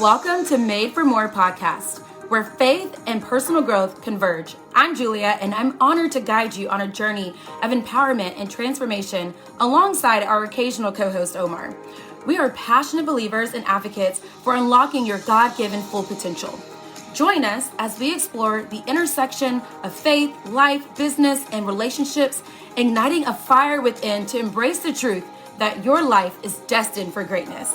Welcome to Made for More podcast, where faith and personal growth converge. I'm Julia, and I'm honored to guide you on a journey of empowerment and transformation alongside our occasional co-host, Omar. We are passionate believers and advocates for unlocking your God-given full potential. Join us as we explore the intersection of faith, life, business, and relationships, igniting a fire within to embrace the truth that your life is destined for greatness.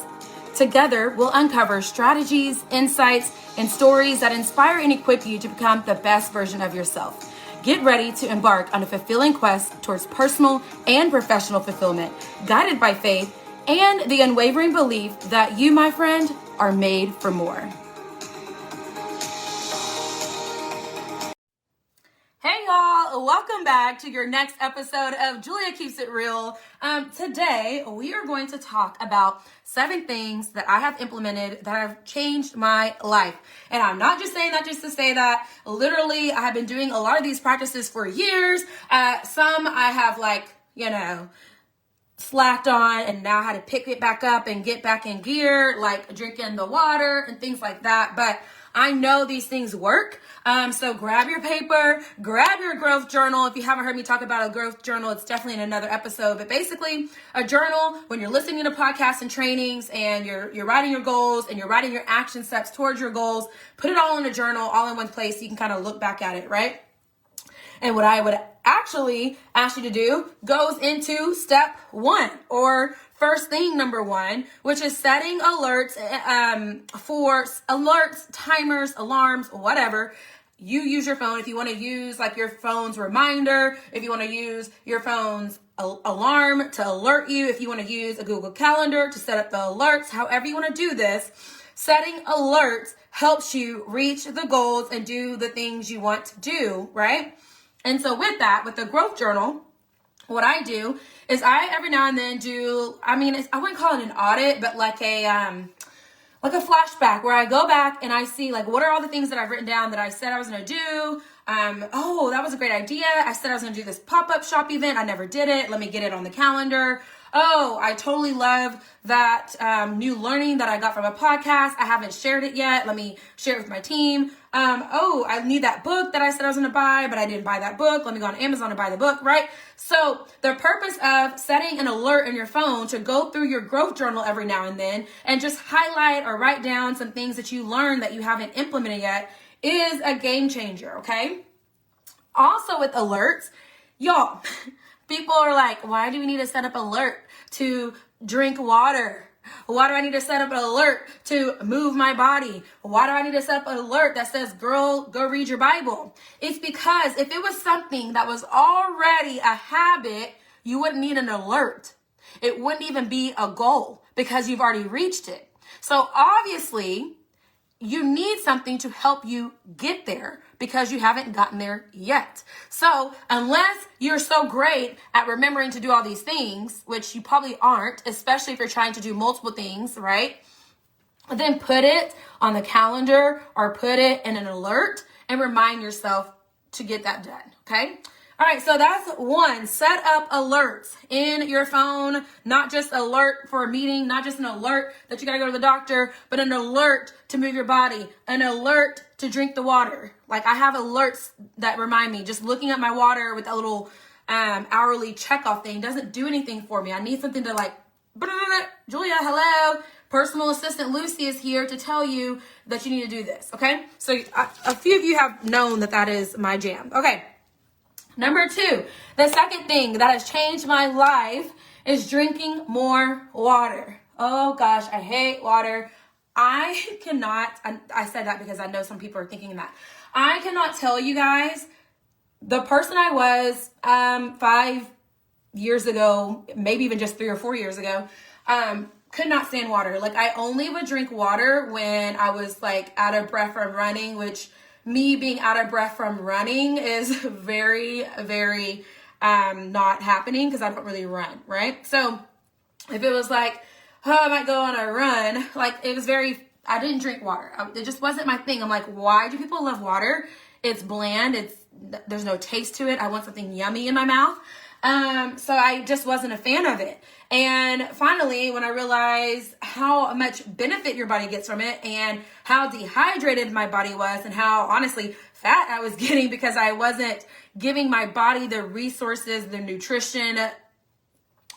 Together, we'll uncover strategies, insights, and stories that inspire and equip you to become the best version of yourself. Get ready to embark on a fulfilling quest towards personal and professional fulfillment, guided by faith and the unwavering belief that you, my friend, are made for more. Hey y'all, welcome back to your next episode of Julia Keeps It Real. Today, we are going to talk about 7 things that I have implemented that have changed my life. And I'm not just saying that just to say that. Literally, I have been doing a lot of these practices for years. Some I have slacked on and now had to pick it back up and get back in gear, like drinking the water and things like that. But I know these things work. So grab your paper, grab your growth journal. If you haven't heard me talk about a growth journal, it's definitely in another episode. But basically, a journal, when you're listening to podcasts and trainings and you're writing your goals and you're writing your action steps towards your goals, put it all in a journal, all in one place so you can kind of look back at it, right? And what I would actually ask you to do goes into step 1, or first thing number 1, which is setting alerts for alerts, timers, alarms, whatever. You use your phone. If you want to use like your phone's reminder, if you want to use your phone's alarm to alert you, if you want to use a Google Calendar to set up the alerts, however you want to do this, setting alerts helps you reach the goals and do the things you want to do, right? And so with that, with the growth journal, what I do is I every now and then do, I wouldn't call it an audit, but like a flashback where I go back and I see like, what are all the things that I've written down that I said I was going to do? Oh, that was a great idea. I said I was going to do this pop-up shop event. I never did it. Let me get it on the calendar. Oh, I totally love that new learning that I got from a podcast. I haven't shared it yet. Let me share it with my team. Oh, I need that book that I said I was going to buy, but I didn't buy that book. Let me go on Amazon and buy the book, right? So the purpose of setting an alert in your phone to go through your growth journal every now and then and just highlight or write down some things that you learned that you haven't implemented yet is a game changer, okay? Also with alerts, y'all, people are like, why do we need to set up an alert to drink water? Why do I need to set up an alert to move my body? Why do I need to set up an alert that says, girl, go read your Bible? It's because if it was something that was already a habit, you wouldn't need an alert. It wouldn't even be a goal because you've already reached it. So obviously, you need something to help you get there because you haven't gotten there yet. So unless you're so great at remembering to do all these things, which you probably aren't, especially if you're trying to do multiple things, right? Then put it on the calendar or put it in an alert and remind yourself to get that done, okay? All right, so that's 1. Set up alerts in your phone, not just alert for a meeting, not just an alert that you gotta go to the doctor, but an alert to move your body, an alert to drink the water. Like I have alerts that remind me, just looking at my water with that little hourly checkoff thing doesn't do anything for me. I need something to like, Julia, hello. Personal assistant Lucy is here to tell you that you need to do this, okay? So a few of you have known that is my jam. Okay. Number 2, the second thing that has changed my life is drinking more water. Oh gosh, I hate water. I said that because I know some people are thinking that. I cannot tell you guys, the person I was 5 years ago, maybe even just 3 or 4 years ago, could not stand water. Like I only would drink water when I was like out of breath from running, which me being out of breath from running is very, very not happening because I don't really run, right? So if it was like, oh, I might go on a run, like it was I didn't drink water. It just wasn't my thing. I'm like, why do people love water? It's bland. There's no taste to it. I want something yummy in my mouth. So I just wasn't a fan of it. And finally, when I realized how much benefit your body gets from it and how dehydrated my body was and how honestly fat I was getting because I wasn't giving my body the resources, the nutrition,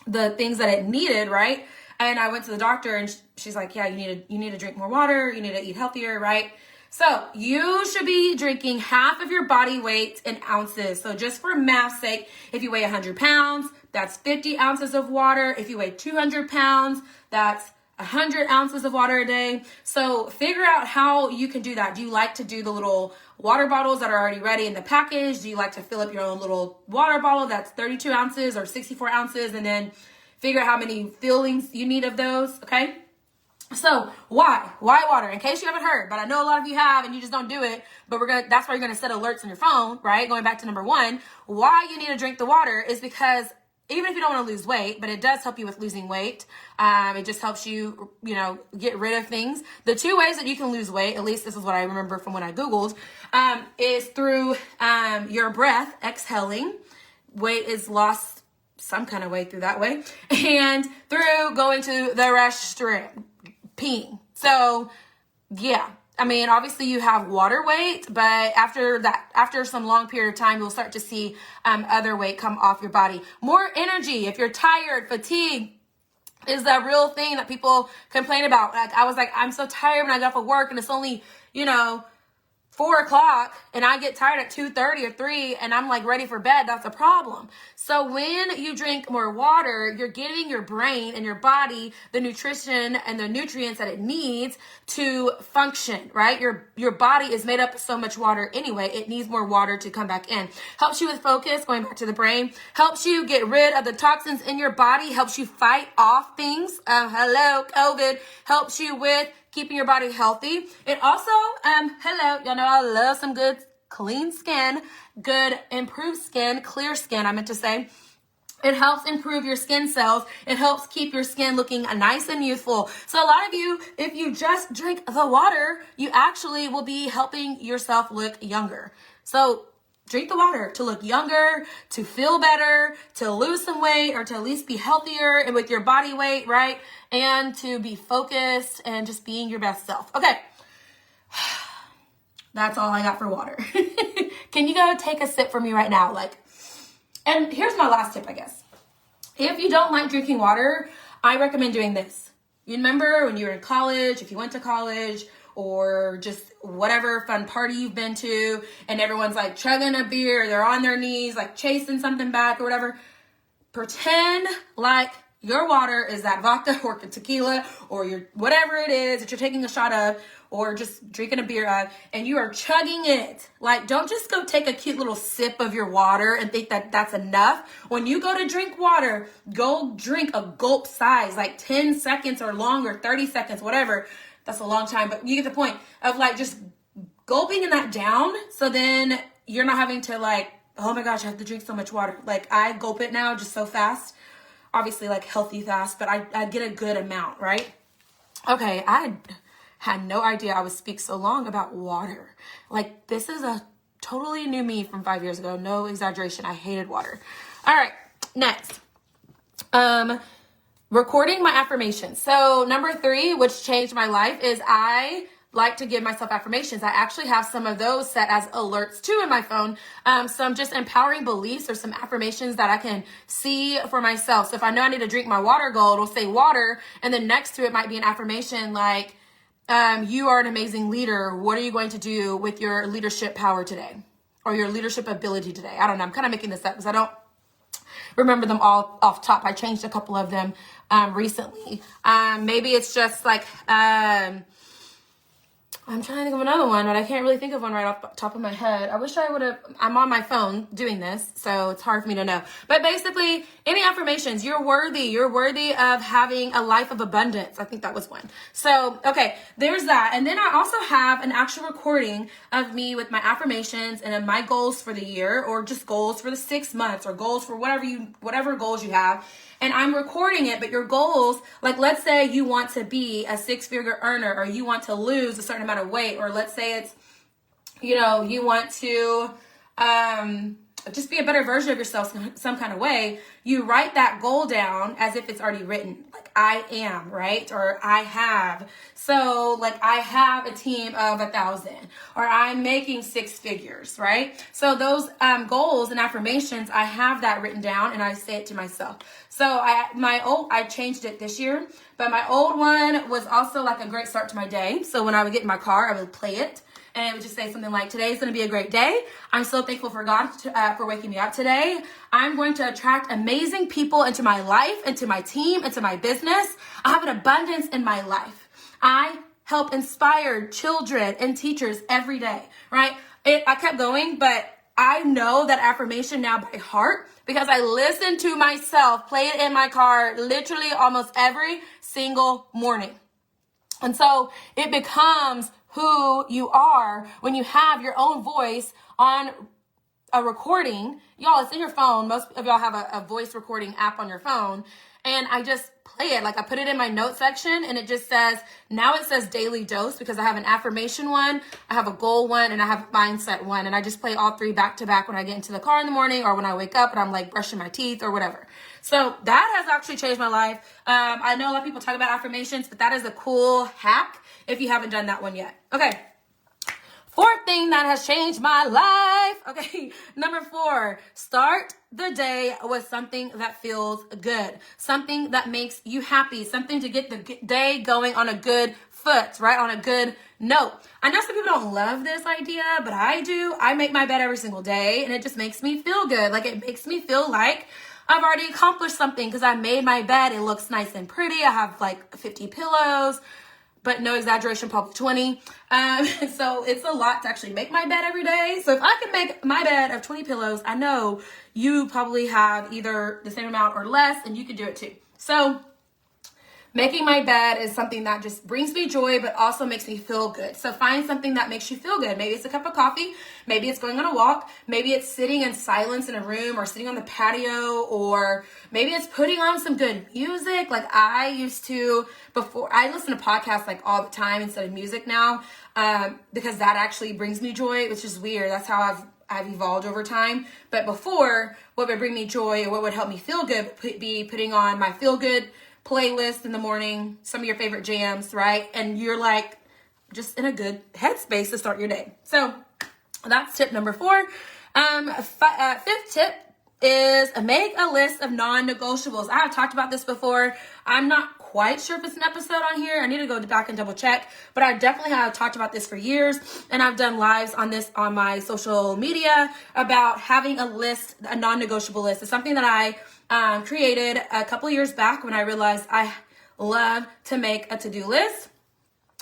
the things that it needed, right? And I went to the doctor and she's like, yeah, you need to drink more water. You need to eat healthier, right? So you should be drinking half of your body weight in ounces. So just for math's sake, if you weigh 100 pounds, that's 50 ounces of water. If you weigh 200 pounds, that's 100 ounces of water a day. So figure out how you can do that. Do you like to do the little water bottles that are already ready in the package? Do you like to fill up your own little water bottle that's 32 ounces or 64 ounces and then figure out how many fillings you need of those, okay? So why water? In case you haven't heard, but I know a lot of you have and you just don't do it, but that's why you're going to set alerts on your phone, right? Going back to number one, why you need to drink the water is because even if you don't want to lose weight, but it does help you with losing weight. It just helps you, get rid of things. The two ways that you can lose weight, at least this is what I remember from when I Googled, is through your breath, exhaling. Weight is lost some kind of way through that way. And through going to the restroom, peeing. So yeah. I mean, obviously you have water weight, but after some long period of time, you'll start to see other weight come off your body. More energy. If you're tired, fatigue is the real thing that people complain about. Like I was like, I'm so tired when I got off of work and it's only, 4:00 and I get tired at 2:30 or 3 and I'm like ready for bed. That's a problem. So when you drink more water, you're giving your brain and your body the nutrition and the nutrients that it needs to function, right? Your body is made up of so much water anyway. It needs more water to come back in. Helps you with focus, going back to the brain. Helps you get rid of the toxins in your body. Helps you fight off things. Hello, COVID. Helps you with keeping your body healthy. It also, y'all know I love some good clean skin, good improved skin, clear skin, I meant to say. It helps improve your skin cells. It helps keep your skin looking nice and youthful. So a lot of you, if you just drink the water, you actually will be helping yourself look younger. So drink the water to look younger, to feel better, to lose some weight, or to at least be healthier and with your body weight, right? And to be focused and just being your best self. Okay. That's all I got for water. Can you go take a sip for me right now? And here's my last tip, I guess. If you don't like drinking water, I recommend doing this. You remember when you were in college, if you went to college, or just whatever fun party you've been to, and everyone's like chugging a beer, they're on their knees, like chasing something back or whatever. Pretend like your water is that vodka or tequila or your whatever it is that you're taking a shot of or just drinking a beer of, and you are chugging it. Like, don't just go take a cute little sip of your water and think that that's enough. When you go to drink water, go drink a gulp size, like 10 seconds or longer, 30 seconds, whatever. That's a long time, but you get the point of just gulping that down. So then you're not having to oh my gosh, I have to drink so much water. I gulp it now just so fast, obviously healthy fast, but I get a good amount, right? Okay. I had no idea I would speak so long about water. This is a totally new me from 5 years ago. No exaggeration. I hated water. All right. Next. Recording my affirmations. So number 3, which changed my life, is I like to give myself affirmations. I actually have some of those set as alerts too in my phone. Some just empowering beliefs or some affirmations that I can see for myself. So if I know I need to drink my water goal, it'll say water. And then next to it might be an affirmation like, you are an amazing leader. What are you going to do with your leadership power today? Or your leadership ability today? I don't know. I'm kind of making this up because I don't remember them all off top. I changed a couple of them recently. Maybe it's just I'm trying to think of another one, but I can't really think of one right off the top of my head. I wish I would have. I'm on my phone doing this, so it's hard for me to know. But basically, any affirmations, you're worthy. You're worthy of having a life of abundance. I think that was one. So, okay, there's that. And then I also have an actual recording of me with my affirmations and my goals for the year, or just goals for the 6 months, or goals for whatever goals you have. And I'm recording it, but your goals, let's say you want to be a 6-figure earner, or you want to lose a certain amount of weight, or let's say it's, you want to, just be a better version of yourself some kind of way, you write that goal down as if it's already written. Like I am, right? Or I have. So like I have a team of 1,000, or I'm making 6 figures, right? So those goals and affirmations, I have that written down and I say it to myself. So I changed it this year, but my old one was also like a great start to my day. So when I would get in my car, I would play it. And it would just say something like, today's going to be a great day. I'm so thankful for God for waking me up today. I'm going to attract amazing people into my life, into my team, into my business. I have an abundance in my life. I help inspire children and teachers every day, right? I kept going, but I know that affirmation now by heart because I listen to myself play it in my car literally almost every single morning. And so it becomes who you are when you have your own voice on a recording. Y'all, it's in your phone. Most of y'all have a voice recording app on your phone. And I just play it. Like I put it in my note section and it just says, now it says daily dose because I have an affirmation one, I have a goal one, and I have a mindset one. And I just play all 3 back to back when I get into the car in the morning or when I wake up and I'm like brushing my teeth or whatever. So that has actually changed my life. I know a lot of people talk about affirmations, but that is a cool hack if you haven't done that one yet. Okay. 4th thing that has changed my life. Okay. Number 4, start the day with something that feels good. Something that makes you happy. Something to get the day going on a good foot, right? On a good note. I know some people don't love this idea, but I do. I make my bed every single day and it just makes me feel good. Like it makes me feel like I've already accomplished something because I made my bed. It looks nice and pretty. I have like 50 pillows. But no exaggeration, probably 20. So it's a lot to actually make my bed every day. So if I can make my bed of 20 pillows, I know you probably have either the same amount or less, and you can do it too. So making my bed is something that just brings me joy, but also makes me feel good. So find something that makes you feel good. Maybe it's a cup of coffee. Maybe it's going on a walk. Maybe it's sitting in silence in a room or sitting on the patio, or maybe it's putting on some good music. Like I used to, before I listen to podcasts like all the time instead of music now, because that actually brings me joy, which is weird. That's how I've evolved over time. But before, what would bring me joy or what would help me feel good would be putting on my feel good playlist in the morning, some of your favorite jams, right? And you're like just in a good headspace to start your day. So that's tip number 4. 5th tip is make a list of non-negotiables. I have talked about this before. I'm not quite sure if it's an episode on here. I need to go back and double check, but I definitely have talked about this for years. And I've done lives on this on my social media about having a list, a non-negotiable list. It's something that I created a couple years back when I realized I love to make a to-do list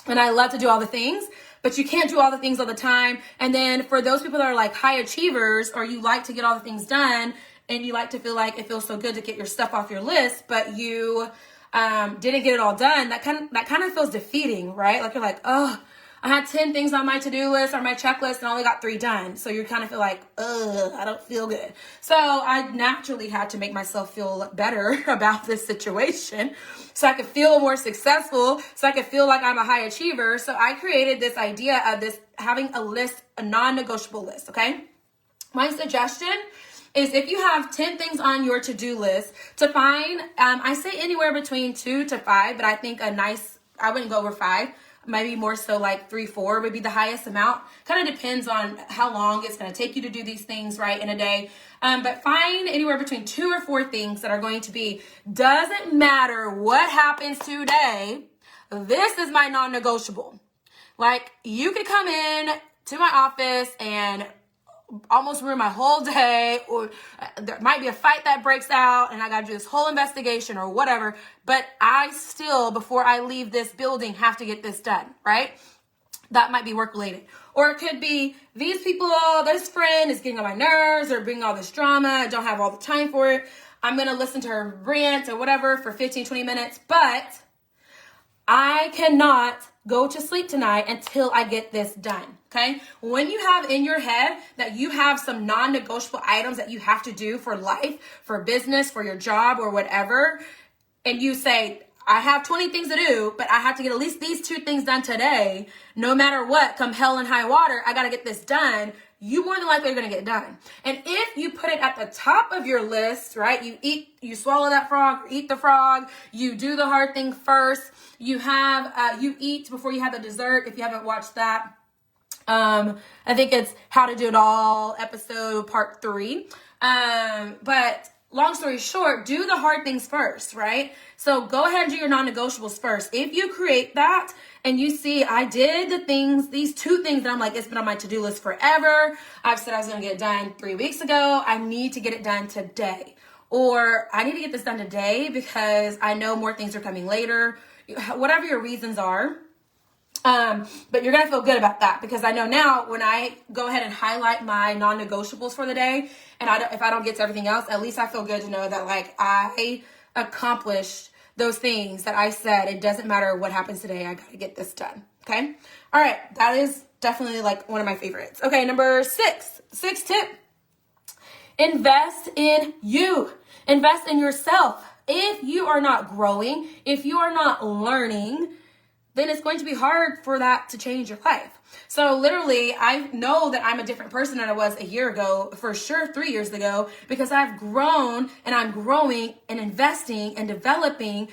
and I love to do all the things, but you can't do all the things all the time. And then for those people that are like high achievers, or you like to get all the things done and you like to feel like it feels so good to get your stuff off your list, but you didn't get it all done, that kind of feels defeating, right? Like you're like, oh, I had 10 things on my to-do list or my checklist and I only got 3 done. So you kind of feel like, ugh, I don't feel good. So I naturally had to make myself feel better about this situation so I could feel more successful, so I could feel like I'm a high achiever. So I created this idea of this having a list, a non-negotiable list, okay? My suggestion is if you have 10 things on your to-do list, to find, I say anywhere between 2 to 5, but I think I wouldn't go over 5. Maybe more so like 3, 4 would be the highest amount. Kind of depends on how long it's going to take you to do these things, right, in a day. But find anywhere between 2 or 4 things that are going to be, doesn't matter what happens today, this is my non-negotiable. Like you could come in to my office and almost ruin my whole day, or there might be a fight that breaks out and I got to do this whole investigation or whatever, but I still, before I leave this building, have to get this done, right? That might be work related. Or it could be these people, this friend is getting on my nerves or bringing all this drama. I don't have all the time for it. I'm going to listen to her rant or whatever for 15, 20 minutes, but I cannot go to sleep tonight until I get this done, okay? When you have in your head that you have some non-negotiable items that you have to do for life, for business, for your job or whatever, and you say, I have 20 things to do, but I have to get at least these 2 things done today, no matter what, come hell and high water, I got to get this done. you more than likely are going to get done. And if you put it at the top of your list, right? You swallow that frog, or eat the frog, you do the hard thing first, you eat before you have the dessert. If you haven't watched that, I think it's How to Do It All episode part 3. But long story short, do the hard things first, right? So go ahead and do your non-negotiables first. If you create that and you see, I did these 2 things that I'm like, it's been on my to-do list forever. I've said I was going to get it done 3 weeks ago. I need to get it done today. Or I need to get this done today because I know more things are coming later. Whatever your reasons are. But you're going to feel good about that, because I know now when I go ahead and highlight my non-negotiables for the day, and if I don't get to everything else, at least I feel good to know that like I accomplished those things that I said. It doesn't matter what happens today. I got to get this done. Okay. All right. That is definitely like one of my favorites. Okay. Number 6 tip, invest in you, invest in yourself. If you are not growing, if you are not learning, then it's going to be hard for that to change your life. So literally, I know that I'm a different person than I was a year ago, for sure 3 years ago, because I've grown and I'm growing and investing and developing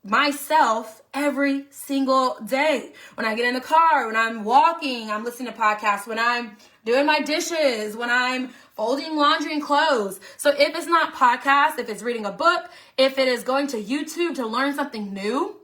myself every single day. When I get in the car, when I'm walking, I'm listening to podcasts, when I'm doing my dishes, when I'm folding laundry and clothes. So if it's not podcasts, if it's reading a book, if it is going to YouTube to learn something new,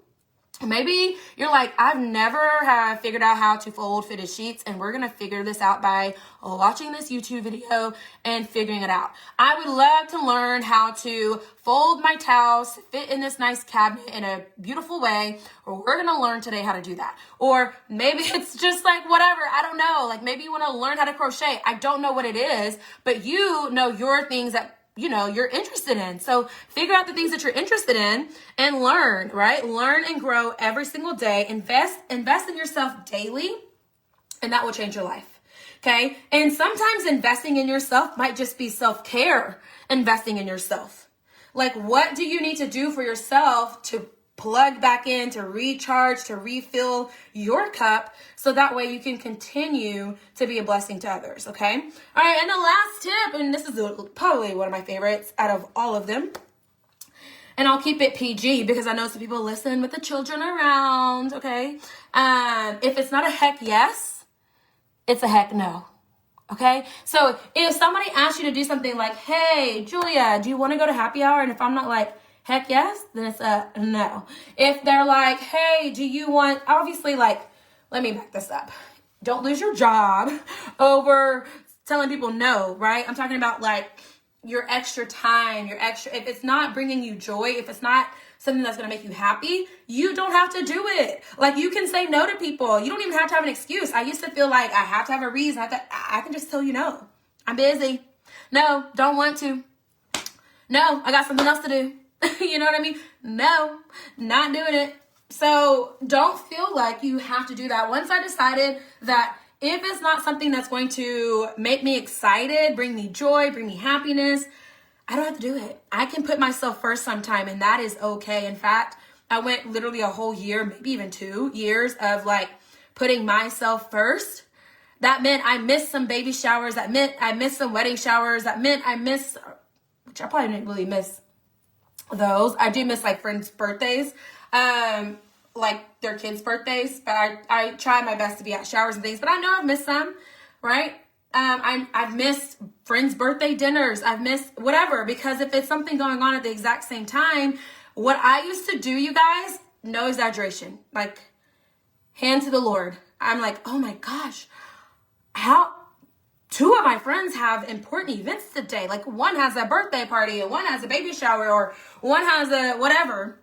maybe you're like, I've never have figured out how to fold fitted sheets, and we're going to figure this out by watching this YouTube video and figuring it out. I would love to learn how to fold my towels to fit in this nice cabinet in a beautiful way, or we're going to learn today how to do that. Or maybe it's just like whatever, I don't know. Like maybe you want to learn how to crochet. I don't know what it is, but you know your things that you're interested in. So figure out the things that you're interested in and learn, right? Learn and grow every single day. Invest in yourself daily, and that will change your life. Okay. And sometimes investing in yourself might just be self-care, investing in yourself. Like, what do you need to do for yourself to plug back in, to recharge, to refill your cup, so that way you can continue to be a blessing to others, okay? All right, and the last tip, and this is probably one of my favorites out of all of them, and I'll keep it PG because I know some people listen with the children around, okay? If it's not a heck yes, it's a heck no. Okay, so if somebody asks you to do something like, hey, Julia, do you want to go to happy hour? And if I'm not like, heck yes, then it's a no. If they're like, hey, do you want, obviously, like, let me back this up. Don't lose your job over telling people no, right? I'm talking about like your extra time, if it's not bringing you joy, if it's not something that's going to make you happy, you don't have to do it. Like, you can say no to people. You don't even have to have an excuse. I used to feel like I have to have a reason. I can just tell you no. I'm busy. No, don't want to. No, I got something else to do. You know what I mean? No, not doing it. So don't feel like you have to do that. Once I decided that if it's not something that's going to make me excited, bring me joy, bring me happiness, I don't have to do it. I can put myself first sometime, and that is okay. In fact, I went literally a whole year, maybe even 2 years of like putting myself first. That meant I missed some baby showers. That meant I missed some wedding showers. That meant which I probably didn't really miss those. I do miss like friends' birthdays, like their kids' birthdays, but I try my best to be at showers and things, but I know I've missed some, right? I've missed friends' birthday dinners. I've missed whatever, because if it's something going on at the exact same time, what I used to do, you guys, no exaggeration, like hand to the Lord. I'm like, oh my gosh, how 2 of my friends have important events today. Like, one has a birthday party and one has a baby shower, or one has a whatever.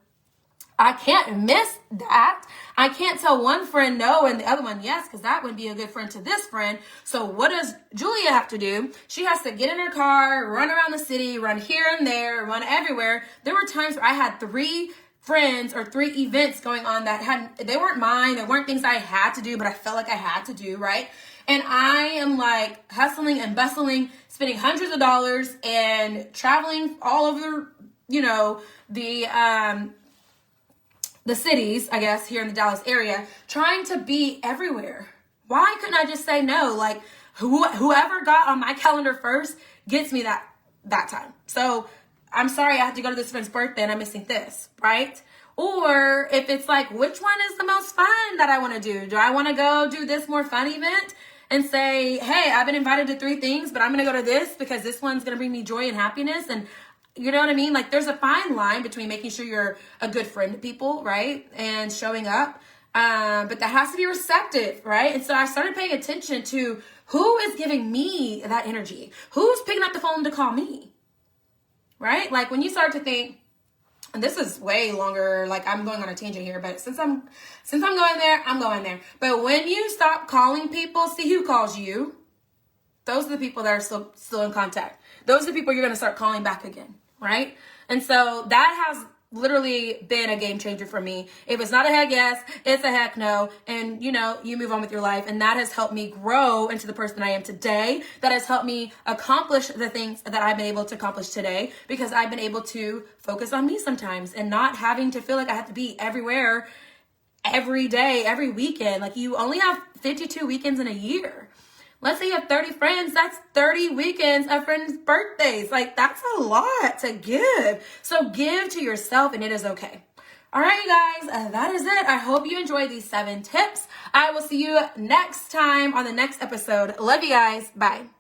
I can't miss that. I can't tell one friend no and the other one yes, because that would be a good friend to this friend. So what does Julia have to do? She has to get in her car, run around the city, run here and there, run everywhere. There were times where I had 3 friends or 3 events going on that they weren't mine. They weren't things I had to do, but I felt like I had to do, right? And I am like hustling and bustling, spending hundreds of dollars and traveling all over, the cities, I guess, here in the Dallas area, trying to be everywhere. Why couldn't I just say no? Like, whoever got on my calendar first gets me that time. So I'm sorry I have to go to this friend's birthday and I'm missing this, right? Or if it's like, which one is the most fun that I want to do? Do I want to go do this more fun event and say, hey, I've been invited to 3 things, but I'm going to go to this because this one's going to bring me joy and happiness? And you know what I mean? Like, there's a fine line between making sure you're a good friend to people, right? And showing up. But that has to be receptive, right? And so I started paying attention to who is giving me that energy. Who's picking up the phone to call me, right? Like, when you start to think, and this is way longer, like I'm going on a tangent here, but since I'm going there, I'm going there. But when you stop calling people, see who calls you. Those are the people that are still in contact. Those are the people you're going to start calling back again, right? And so that has literally been a game changer for me. If it's not a heck yes, it's a heck no. And you move on with your life. And that has helped me grow into the person I am today. That has helped me accomplish the things that I've been able to accomplish today, because I've been able to focus on me sometimes and not having to feel like I have to be everywhere, every day, every weekend. Like, you only have 52 weekends in a year. Let's say you have 30 friends. That's 30 weekends of friends' birthdays. Like, that's a lot to give. So give to yourself, and it is okay. All right, you guys, that is it. I hope you enjoyed these 7 tips. I will see you next time on the next episode. Love you guys. Bye.